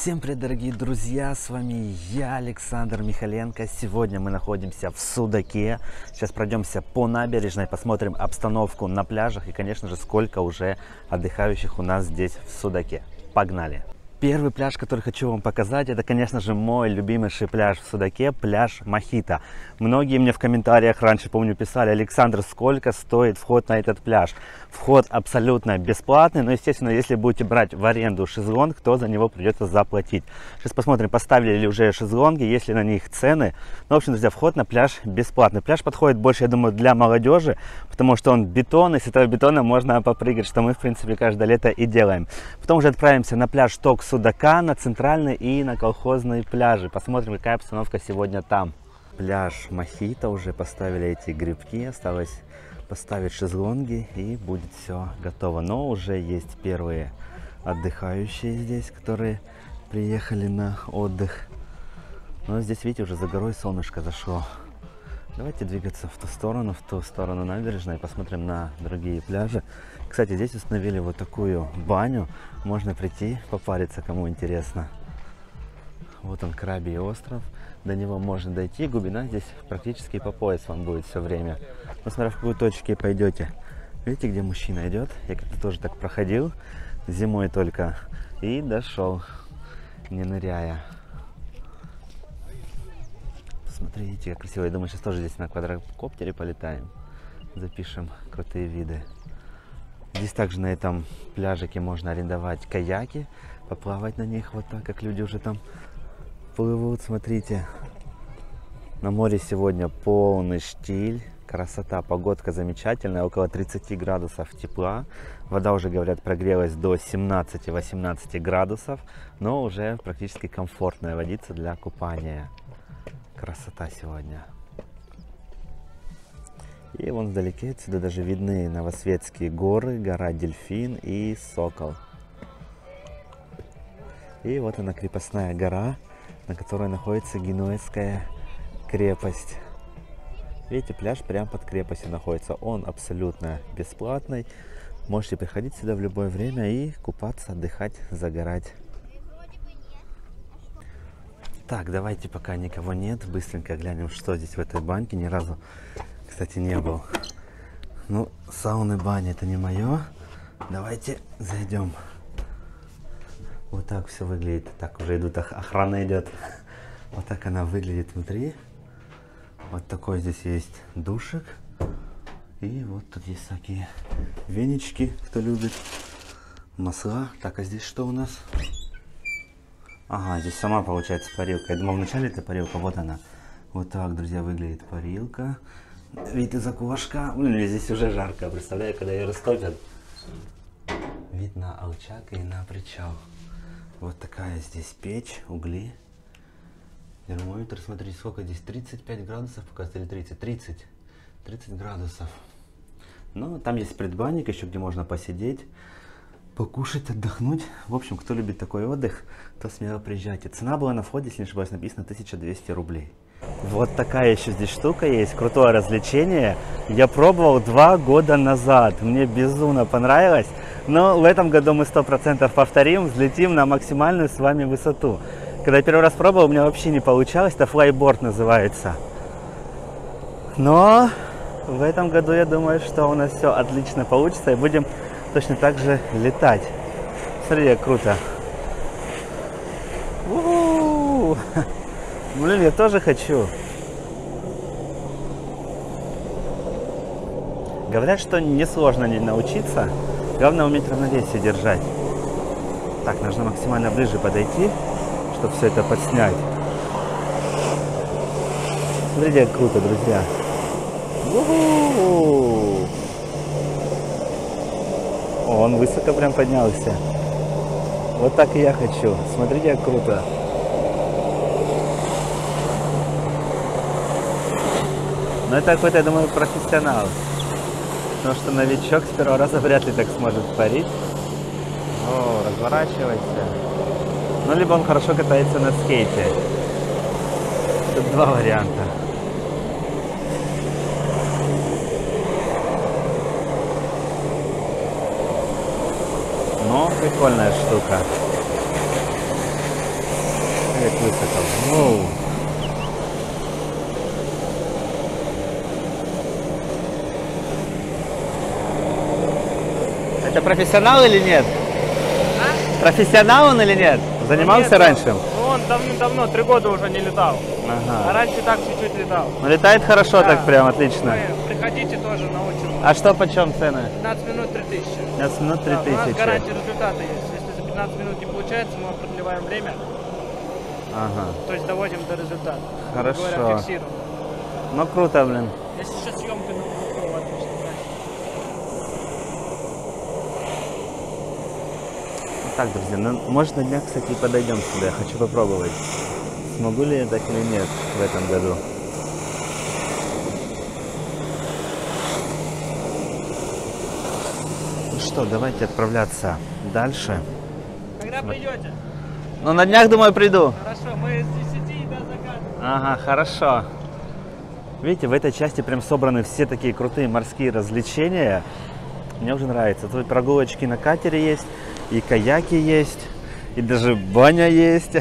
Всем привет, дорогие друзья, с вами я, Александр Михаленко. Сегодня мы находимся в Судаке. Сейчас пройдемся по набережной, посмотрим обстановку на пляжах и, конечно же, сколько уже отдыхающих у нас здесь в Судаке. Погнали! Первый пляж, который хочу вам показать, это, конечно же, мой любимейший пляж в Судаке, пляж Мохито. Многие мне в комментариях раньше, помню, писали: Александр, сколько стоит вход на этот пляж? Вход абсолютно бесплатный, но, естественно, если будете брать в аренду шезлонг, то за него придется заплатить. Сейчас посмотрим, поставили ли уже шезлонги, есть ли на них цены. Ну, в общем, друзья, вход на пляж бесплатный. Пляж подходит больше, я думаю, для молодежи, потому что он бетонный, с этого бетона можно попрыгать, что мы, в принципе, каждое лето и делаем. Потом уже отправимся на пляж Ток Судака, на центральный и на колхозные пляжи. Посмотрим, какая обстановка сегодня там. Пляж Мохито, уже поставили эти грибки, осталось поставить шезлонги и будет все готово. Но уже есть первые отдыхающие здесь, которые приехали на отдых. Но здесь, видите, уже за горой солнышко зашло. Давайте двигаться в ту сторону набережной, посмотрим на другие пляжи. Кстати, здесь установили вот такую баню, можно прийти попариться, кому интересно. Вот он, Крабий остров, до него можно дойти, глубина здесь практически по пояс вам будет все время. Но смотря в какую точке пойдете. Видите, где мужчина идет? Я как-то тоже так проходил, зимой только, и дошел, не ныряя. Смотрите, как красиво. Я думаю, сейчас тоже здесь на квадрокоптере полетаем. Запишем крутые виды. Здесь также на этом пляжике можно арендовать каяки, поплавать на них вот так, как люди уже там плывут. Смотрите, на море сегодня полный штиль. Красота, погодка замечательная, около 30 градусов тепла. Вода уже, говорят, прогрелась до 17-18 градусов, но уже практически комфортная водица для купания. Красота сегодня. И вон вдалеке отсюда даже видны Новосветские горы, гора Дельфин и Сокол. И вот она, крепостная гора, на которой находится Генуэзская крепость. Видите, пляж прямо под крепостью находится. Он абсолютно бесплатный. Можете приходить сюда в любое время и купаться, отдыхать, загорать. Так, давайте, пока никого нет, быстренько глянем, что здесь в этой баньке. Ни разу, кстати, не был. Ну, сауны, бани — это не мое. Давайте зайдем. Вот так все выглядит. Так, уже идут, охрана идет. Вот так она выглядит внутри. Вот такой здесь есть душик. И вот тут есть всякие венички, кто любит. Масла. Так, а здесь что у нас? Ага, здесь сама получается парилка. Я думал, вначале это парилка, вот она. Вот так, друзья, выглядит парилка. Вид из окошка. Блин, здесь уже жарко, представляю, когда ее растопят. Вид на Алчак и на причал. Вот такая здесь печь, угли. Термометр, смотрите, сколько здесь, 35 градусов показывает, или 30 градусов. Но там есть предбанник еще, где можно посидеть, покушать, отдохнуть. В общем, кто любит такой отдых, то смело приезжайте. Цена была на входе, если не ошибаюсь, написано 1200 рублей. Вот такая еще здесь штука есть, крутое развлечение. Я пробовал 2 года назад, мне безумно понравилось. Но в этом году мы 100% повторим, взлетим на максимальную с вами высоту. Когда я первый раз пробовал, у меня вообще не получалось, это флайборд называется. Но в этом году я думаю, что у нас все отлично получится и будем точно так же летать. Смотри, как круто. У-у-у! Блин, я тоже хочу. Говорят, что несложно не научиться, главное уметь равновесие держать. Так, нужно максимально ближе подойти, чтобы все это подснять. Смотрите, как круто, друзья. У-у-у! О, он высоко прям поднялся. Вот так и я хочу. Смотрите, как круто. Но это какой-то, я думаю, профессионал. Потому что новичок с первого раза вряд ли так сможет парить. О, разворачивайся. Ну, либо он хорошо катается на скейте. Тут два варианта. Но прикольная штука. как высоко. Воу. Это профессионал или нет? А? Профессионал он или нет? Занимался Нет, раньше? Ну, он давным-давно, 3 года уже не летал. А Ага. раньше так чуть-чуть летал. Ну, летает хорошо, Да. так прям отлично. Вы приходите тоже научим. А что почем цены? 15 минут 3000. 15 минут Да, у нас 3000. гарантия результата есть. Если за 15 минут не получается, мы продлеваем время. Ага. То есть доводим до результата. Хорошо. Грубо говоря, фиксируем. Ну круто, блин. Если сейчас съемка на GoPro, отлично. Ну так, друзья, ну, может на днях, кстати, и подойдем сюда. Я хочу попробовать. Смогу ли я так или нет в этом году. Ну что, давайте отправляться дальше. Когда придете? Ну, на днях, думаю, приду. Хорошо, мы с 10 до заката. Ага, хорошо. Видите, в этой части прям собраны все такие крутые морские развлечения. Мне уже нравится. Тут прогулочки на катере есть, и каяки есть, и даже баня есть,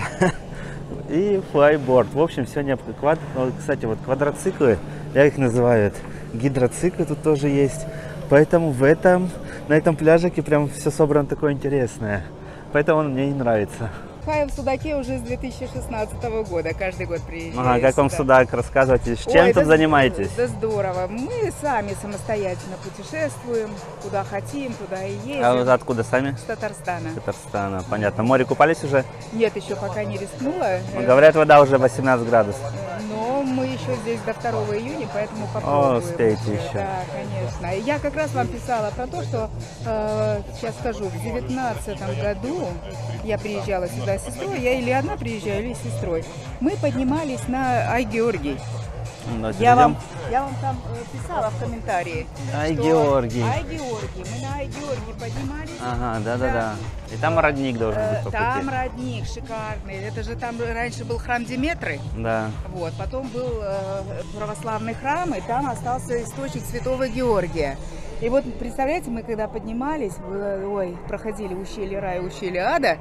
и флайборд. В общем, все необходимо. Кстати, вот квадроциклы, я их называю гидроциклы, тут тоже есть. Поэтому на этом пляжике прям все собрано такое интересное. Поэтому он мне и нравится. Отдыхаю в Судаке уже с 2016 года. Каждый год приезжаю. Ага, как вам сюда. Судак? Рассказывайте, чем Ой, тут да занимаетесь? Да здорово. Мы сами самостоятельно путешествуем, куда хотим, туда и ездим. А вы откуда сами? С Татарстана. С Татарстана, понятно. В море купались уже? Нет, еще пока не рискнула. Ну, говорят, вода уже 18 градусов. Но мы еще здесь до 2 июня, поэтому попробуем. Успеете еще. Да, конечно. И я как раз вам писала про то, что, сейчас скажу, в 2019 году я приезжала сюда с сестрой, я или одна приезжаю, или с сестрой. Мы поднимались на Ай-Георгий. Давайте Я зайдем. вам там писала в комментарии. Ай-Георгий. что Ай-Георгий. Мы на Ай-Георгий поднимались. Ага, да-да-да. И там родник должен быть по Там пути. родник шикарный. Это же там раньше был храм Диметры. Да. Вот, потом был православный храм, и там остался источник Святого Георгия. И вот, представляете, мы когда поднимались, проходили ущелье рая, ущелье ада,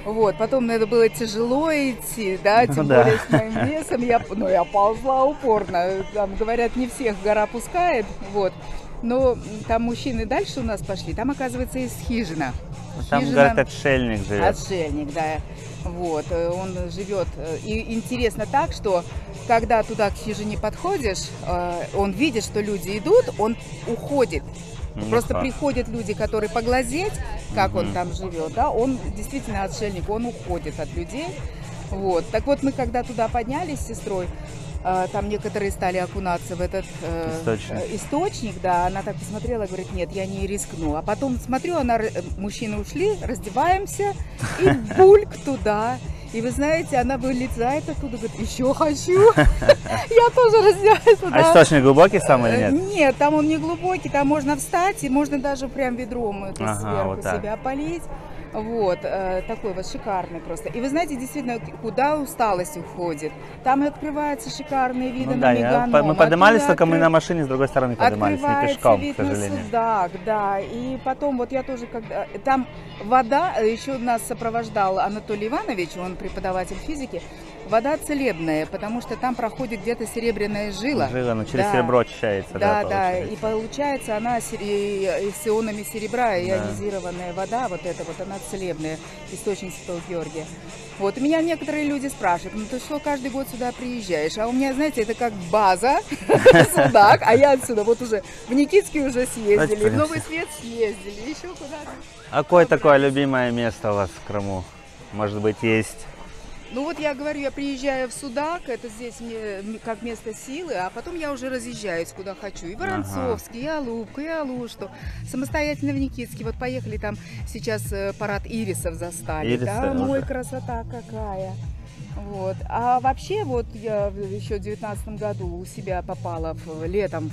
вот, потом надо было тяжело идти, да, тем Да. более с моим весом, я ползла упорно, там, говорят, не всех гора пускает, вот. Но там мужчины дальше у нас пошли, там, оказывается, есть хижина. Там, говорят, отшельник живет. Отшельник, да. Вот, он живет. И интересно так, что когда туда к хижине подходишь, он видит, что люди идут, он уходит. Просто приходят люди, которые поглазеть, как он там живет, да, он действительно отшельник, он уходит от людей. Вот. Так вот, мы когда туда поднялись с сестрой, там некоторые стали окунаться в этот источник, да, она так посмотрела, говорит, нет, я не рискну. А потом смотрю, мужчины ушли, раздеваемся, и бульк туда. И вы знаете, она вылезает оттуда, говорит, еще хочу. Я тоже раздеваюсь. А источник глубокий сам или нет? Нет, там он не глубокий, там можно встать, и можно даже прям ведром это сверху вот так. себя полить. Вот, такой вот шикарный просто. И вы знаете, действительно, куда усталость уходит. Там и открываются шикарные виды на Меганом. Мы поднимались, только мы на машине с другой стороны поднимались, не пешком, вид к сожалению. на Судак, да. И потом вот я тоже, когда там вода, еще нас сопровождал Анатолий Иванович, он преподаватель физики. Вода целебная, потому что там проходит где-то серебряная жила. Жила, но через серебро очищается. Да, и получается она с ионами серебра, ионизированная вода, вот эта вот, она целебная, источник Святого Георгия. Вот, и меня некоторые люди спрашивают, ну ты что, каждый год сюда приезжаешь? А у меня, знаете, это как база, Судак, а я отсюда вот уже в Никитский уже съездили, в Новый Свет съездили, еще куда-то. А какое такое любимое место у вас в Крыму? Может быть, есть? Ну вот я говорю, я приезжаю в Судак, это здесь мне как место силы, а потом я уже разъезжаюсь куда хочу. И Воронцовский, и Алупку, и Алушту. Самостоятельно в Никитский. Вот поехали там сейчас парад ирисов застали. Там, ой, красота какая. Вот. А вообще, вот я еще в 2019 году у себя попала летом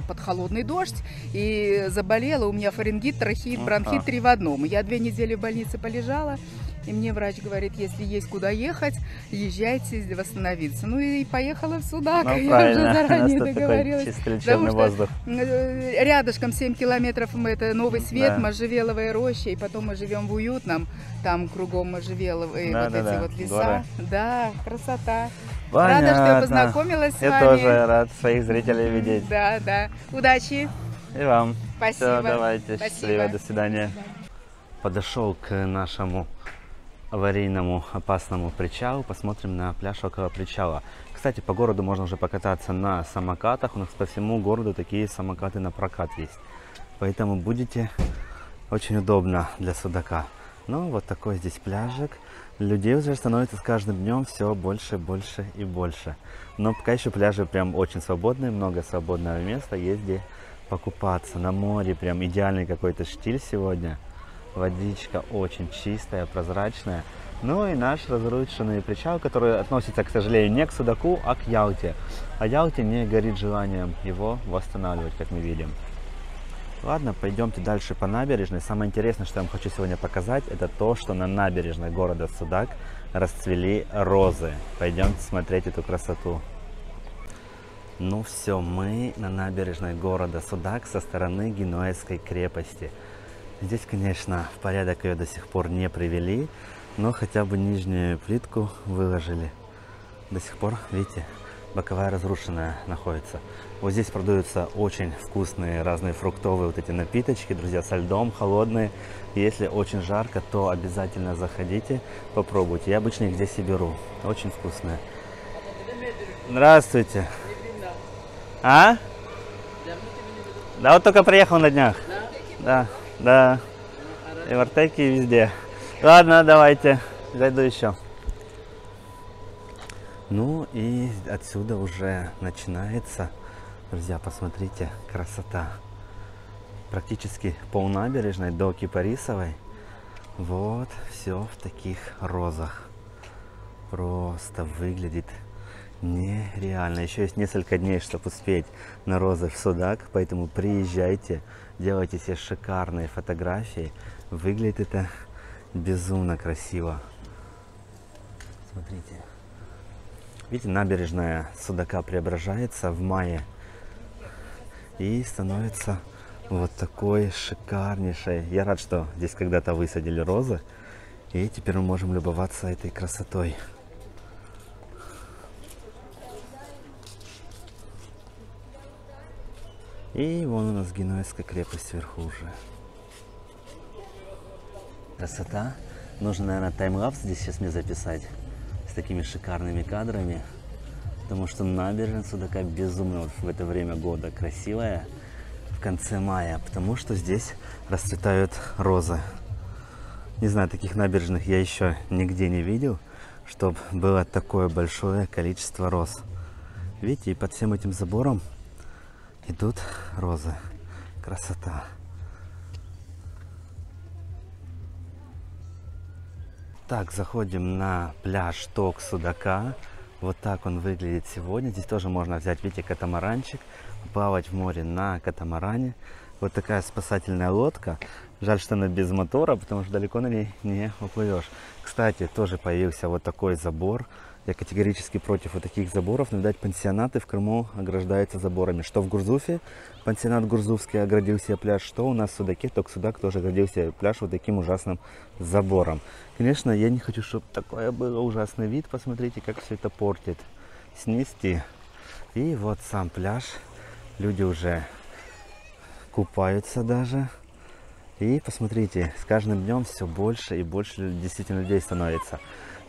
под холодный дождь и заболела. У меня фарингит, трахеит, бронхит 3 в одном. Я 2 недели в больнице полежала. И мне врач говорит, если есть куда ехать, езжайте восстановиться. Ну и поехала в Судак. Ну, Я правильно. уже заранее У нас тут договорилась. такой чистый Потому лечебный что воздух. рядышком 7 километров это Новый Свет, Да. Можжевеловая роща, и потом мы живем в Уютном, там кругом Можжевеловые Да, вот да, эти да, вот леса. горы. Да, красота. Рада, что я Понятно. познакомилась с Я вами. тоже рад своих зрителей видеть. Да, да. Удачи. И вам. Спасибо. Все, давайте, Спасибо. счастливо, до свидания. Подошел к нашему аварийному опасному причалу. Посмотрим на пляж около причала. Кстати, по городу можно уже покататься на самокатах. У нас по всему городу такие самокаты на прокат есть. Поэтому будете очень удобно для судака. Ну, вот такой здесь пляжик. Людей уже становится с каждым днем все больше, больше и больше. Но пока еще пляжи прям очень свободные, много свободного места, есть где покупаться. На море прям идеальный какой-то штиль сегодня. Водичка очень чистая, прозрачная. Ну и наш разрушенный причал, который относится, к сожалению, не к Судаку, а к Ялте. А Ялте не горит желанием его восстанавливать, как мы видим. Ладно, пойдемте дальше по набережной. Самое интересное, что я вам хочу сегодня показать, это то, что на набережной города Судак расцвели розы. Пойдемте смотреть эту красоту. Ну все, мы на набережной города Судак со стороны Генуэзской крепости. Здесь, конечно, в порядок ее до сих пор не привели, но хотя бы нижнюю плитку выложили. До сих пор, видите, боковая разрушенная находится. Вот здесь продаются очень вкусные разные фруктовые вот эти напиточки, друзья, со льдом, холодные. Если очень жарко, то обязательно заходите, попробуйте. Я обычно их здесь и беру. Очень вкусные. Здравствуйте. А? Да, вот только приехал на днях. Да, да. И в Артеке, и везде. Ладно, давайте. Зайду еще. Ну и отсюда уже начинается, друзья, посмотрите, красота. Практически полнабережной до Кипарисовой. Вот, все в таких розах. Просто выглядит нереально. Еще есть несколько дней, чтобы успеть на розы в Судак, поэтому приезжайте, делайте себе шикарные фотографии. Выглядит это безумно красиво. Смотрите. Видите, набережная Судака преображается в мае и становится вот такой шикарнейшей. Я рад, что здесь когда-то высадили розы, и теперь мы можем любоваться этой красотой. И вон у нас Генуэзская крепость сверху уже. Красота. Нужно, наверное, таймлапс здесь сейчас мне записать с такими шикарными кадрами, потому что набережная Судака безумно вот в это время года красивая в конце мая, потому что здесь расцветают розы. Не знаю, таких набережных я еще нигде не видел, чтобы было такое большое количество роз. Видите, и под всем этим забором идут розы. Красота. Так, заходим на пляж Ток Судака. Вот так он выглядит сегодня. Здесь тоже можно взять, видите, катамаранчик, плавать в море на катамаране. Вот такая спасательная лодка. Жаль, что она без мотора, потому что далеко на ней не уплывешь. Кстати, тоже появился вот такой забор. Я категорически против вот таких заборов. Но, видать, пансионаты в Крыму ограждаются заборами. Что в Гурзуфе, пансионат Гурзуфский оградил себе пляж, что у нас в Судаке, Ток Судак тоже оградил себе пляж вот таким ужасным забором. Конечно, я не хочу, чтобы такое было ужасный вид. Посмотрите, как все это портит. Снести. И вот сам пляж. Люди уже купаются даже. И посмотрите, с каждым днем все больше и больше действительно людей становится.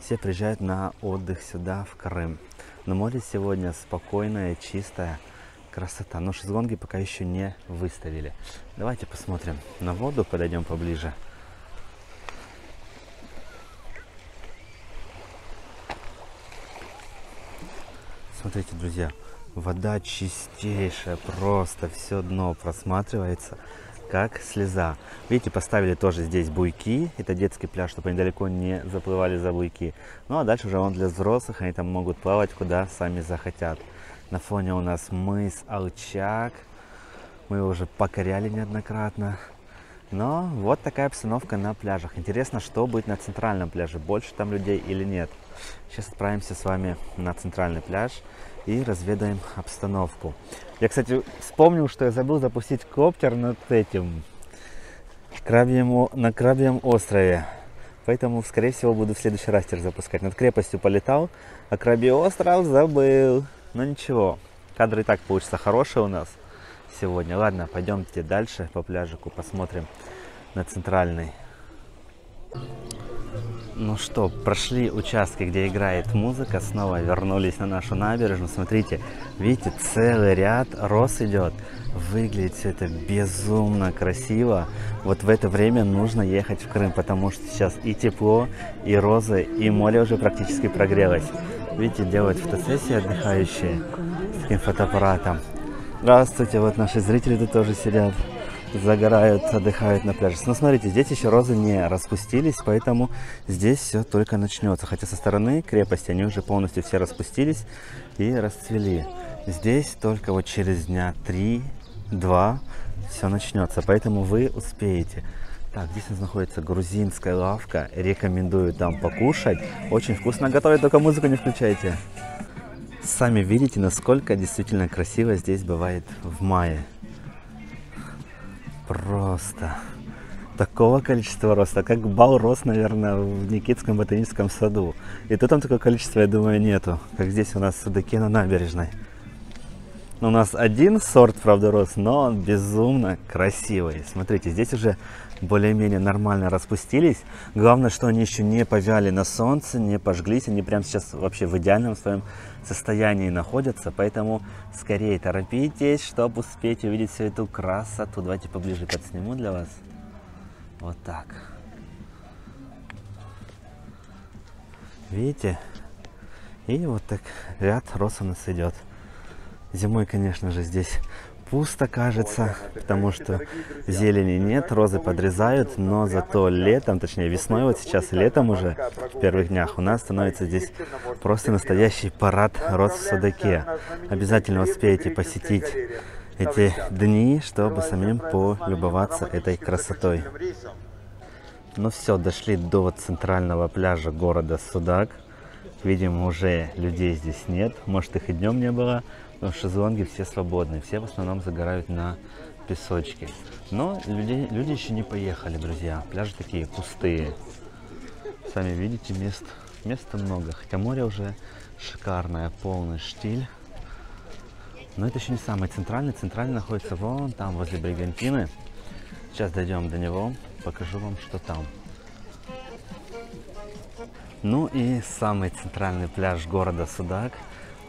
Все приезжают на отдых сюда, в Крым. Но море сегодня спокойное, чистое, красота. Но шезлонги пока еще не выставили. Давайте посмотрим на воду, подойдем поближе. Смотрите, друзья, вода чистейшая, просто все дно просматривается как слеза. Видите, поставили тоже здесь буйки. Это детский пляж, чтобы они далеко не заплывали за буйки. Ну а дальше уже он для взрослых. Они там могут плавать куда сами захотят. На фоне у нас мыс Алчак. Мы его уже покоряли неоднократно. Но вот такая обстановка на пляжах. Интересно, что будет на центральном пляже, больше там людей или нет. Сейчас отправимся с вами на центральный пляж и разведаем обстановку. Я, кстати, вспомнил, что я забыл запустить коптер над этим на Крабьем острове. Поэтому, скорее всего, буду в следующий раз теперь запускать. Над крепостью полетал, а Крабий остров забыл. Но ничего, кадры и так получатся хорошие у нас сегодня. Ладно, пойдемте дальше по пляжику, посмотрим на центральный. Ну что, прошли участки, где играет музыка, снова вернулись на нашу набережную. Смотрите, видите, целый ряд роз идет. Выглядит все это безумно красиво. Вот в это время нужно ехать в Крым, потому что сейчас и тепло, и розы, и море уже практически прогрелось. Видите, делают фотосессии отдыхающие с таким фотоаппаратом. Здравствуйте, вот наши зрители тут тоже сидят, загорают, отдыхают на пляже. Но смотрите, здесь еще розы не распустились, поэтому здесь все только начнется. Хотя со стороны крепости они уже полностью все распустились и расцвели. Здесь только вот через дня 3-2 все начнется, поэтому вы успеете. Так, здесь у нас находится грузинская лавка, рекомендую там покушать. Очень вкусно готовят, только музыку не включайте. Сами видите, насколько действительно красиво здесь бывает в мае. Просто такого количества роста, как бал роз, наверное, в Никитском ботаническом саду. И то там такое количество, я думаю, нету, как здесь у нас в Судаке на набережной. У нас один сорт, правда, роз, но он безумно красивый. Смотрите, здесь уже более-менее нормально распустились. Главное, что они еще не повяли на солнце, не пожглись. Они прямо сейчас вообще в идеальном своем состоянии находятся. Поэтому скорее торопитесь, чтобы успеть увидеть всю эту красоту. Давайте поближе подсниму для вас. Вот так. Видите? И вот так ряд роз у нас идет. Зимой, конечно же, здесь пусто кажется, потому что зелени нет, розы подрезают, но зато летом, точнее весной, вот сейчас летом уже, в первых днях, у нас становится здесь просто настоящий парад роз в Судаке. Обязательно успеете посетить эти дни, чтобы самим полюбоваться этой красотой. Ну все, дошли до центрального пляжа города Судак. Видимо, уже людей здесь нет, может их и днем не было. Но шезлонги все свободны, все в основном загорают на песочке. Но люди еще не поехали, друзья. Пляжи такие пустые. Сами видите, места много. Хотя море уже шикарное, полный штиль. Но это еще не самый центральный. Центральный находится вон там, возле Бригантины. Сейчас дойдем до него, покажу вам, что там. Ну и самый центральный пляж города Судак.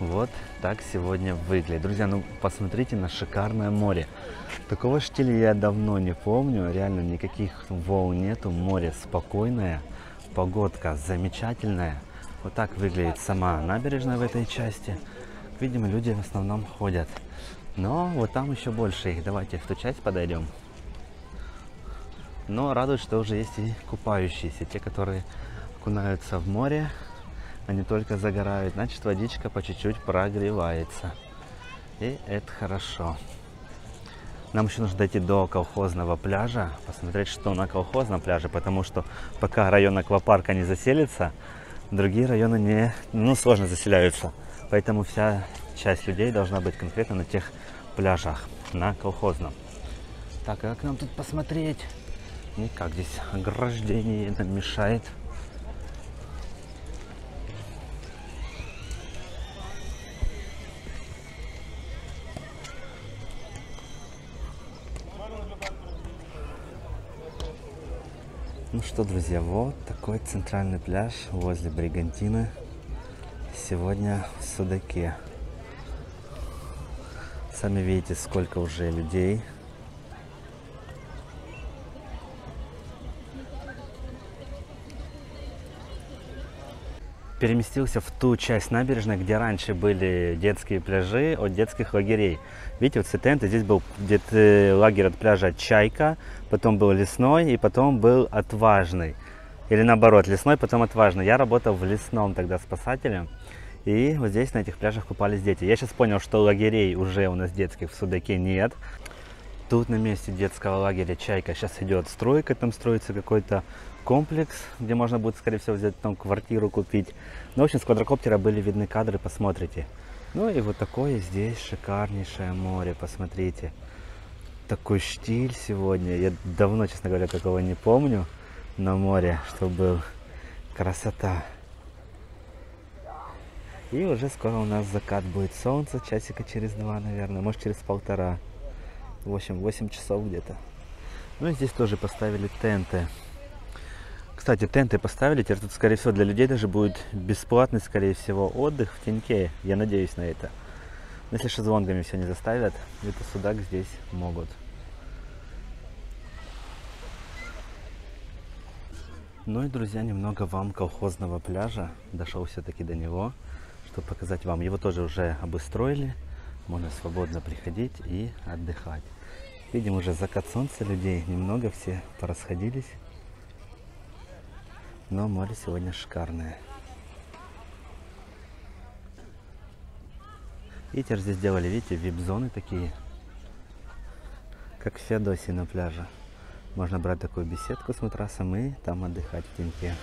Вот так сегодня выглядит. Друзья, ну посмотрите на шикарное море. Такого штиля я давно не помню. Реально никаких волн нету. Море спокойное. Погодка замечательная. Вот так выглядит сама набережная в этой части. Видимо, люди в основном ходят. Но вот там еще больше их. Давайте в ту часть подойдем. Но радует, что уже есть и купающиеся. Те, которые окунаются в море. Они только загорают, значит, водичка по чуть-чуть прогревается. И это хорошо. Нам еще нужно дойти до колхозного пляжа, посмотреть, что на колхозном пляже, потому что пока район аквапарка не заселится, другие районы сложно заселяются. Поэтому вся часть людей должна быть конкретно на тех пляжах, на колхозном. Так, а как нам тут посмотреть? Никак, здесь ограждение нам мешает. Ну что, друзья, вот такой центральный пляж возле Бригантины сегодня в Судаке. Сами видите, сколько уже людей. Переместился в ту часть набережной, где раньше были детские пляжи от детских лагерей. Видите, вот Сетенты, здесь был где-то лагерь от пляжа Чайка, потом был Лесной и потом был Отважный. Или наоборот, Лесной, потом Отважный. Я работал в Лесном тогда спасателем. И вот здесь на этих пляжах купались дети. Я сейчас понял, что лагерей уже у нас детских в Судаке нет. Тут на месте детского лагеря «Чайка» сейчас идет стройка, там строится какой-то комплекс, где можно будет, скорее всего, взять там квартиру купить. Ну, в общем, с квадрокоптера были видны кадры, посмотрите. Ну и вот такое здесь шикарнейшее море, посмотрите. Такой штиль сегодня. Я давно, честно говоря, такого не помню на море, что был. Красота. И уже скоро у нас закат будет солнца, часика через 2, наверное, может через 1,5. В общем, 8 часов где-то. Ну и здесь тоже поставили тенты. Кстати, тенты поставили, теперь тут, скорее всего, для людей даже будет бесплатный, скорее всего, отдых в теньке. Я надеюсь на это. Но если шезлонгами все не заставят, это судак здесь могут. Ну и, друзья, немного вам колхозного пляжа. Дошел все-таки до него, чтобы показать вам. Его тоже уже обустроили. Можно свободно приходить и отдыхать. Видим уже закат солнца, людей немного, все порасходились. Но море сегодня шикарное. И теперь здесь сделали, видите, вип-зоны такие, как в Феодосии на пляже. Можно брать такую беседку с матрасом и там отдыхать в теньке.